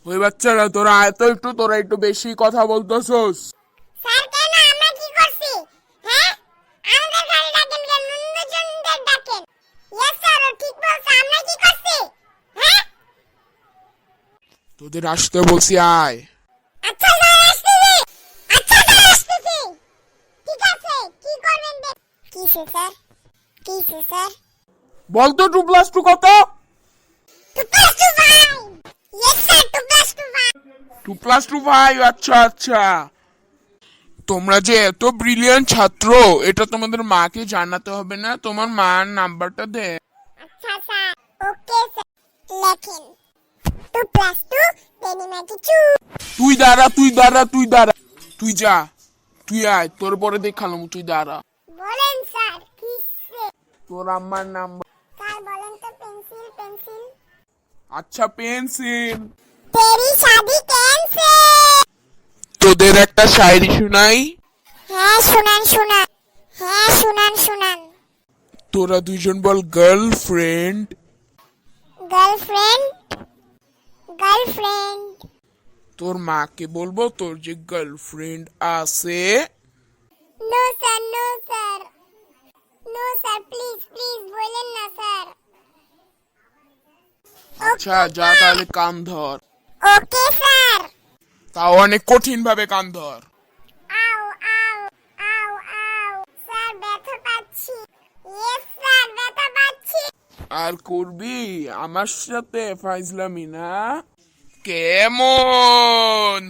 ওই বাচ্চারা তোরা একটু বেশি কথা বলতেছস। স্যার কেন আমরা কি করছি? হ্যাঁ, আমাদের গাড়ি ডাকেন কেন? অন্যজনদের ডাকেন। ইয়েস স্যার, ও ঠিক বলছে। আমরা কি করছি? হ্যাঁ, তোদের আসতে বলছি, আয়। আচ্ছা স্যার আসতেছি। আচ্ছা স্যার আসতেছি। ঠিক আছে, কি করবেন দেখ। কিসে স্যার? কিসে স্যার? বলতো 2+2 কত? 2+2 5। Yes sir, 2+2 5। 2+2 5। আচ্ছা আচ্ছা, তোমরা যে এত ব্রিলিয়ান্ট ছাত্র, এটা তোমাদের মাকে জানাতে হবে না? তোমার মার নাম্বারটা দে। আচ্ছা স্যার, ওকে স্যার। লেখেন 2+2 টেনিমাকি 2। তুই দাঁড়া। তুই যা, তুই আয়, তোর পরে দেখালাম। তুই দাঁড়া। বলেন স্যার, কিসে? তোর আম্মার নাম্বার। স্যার বলেন তো, পেন্সিল পেন্সিল। আচ্ছা, পেন্সিল। তেরি শাদি ক্যান্সেল। তোদের একটা শায়রি শুনাই। হ্যাঁ শুনান শুনান। হ্যাঁ শুনান শুনান। তোরা দুইজন বল গার্লফ্রেন্ড। Girlfriend girlfriend. তোর মাকে বলবো তোর যে গার্লফ্রেন্ড আছে। No sir, no sir, no sir, please please বলেন না স্যার। আচ্ছা যা, তাহলে কান ধর। Okay sir. তাও অনেক কঠিন ভাবে কান ধর। আও আও আও আও স্যার, ব্যথা পাচ্ছি। ইয়েস স্যার, ব্যথা পাচ্ছি। আর করবি আমার সাথে ফাইজলামি না? কেমন?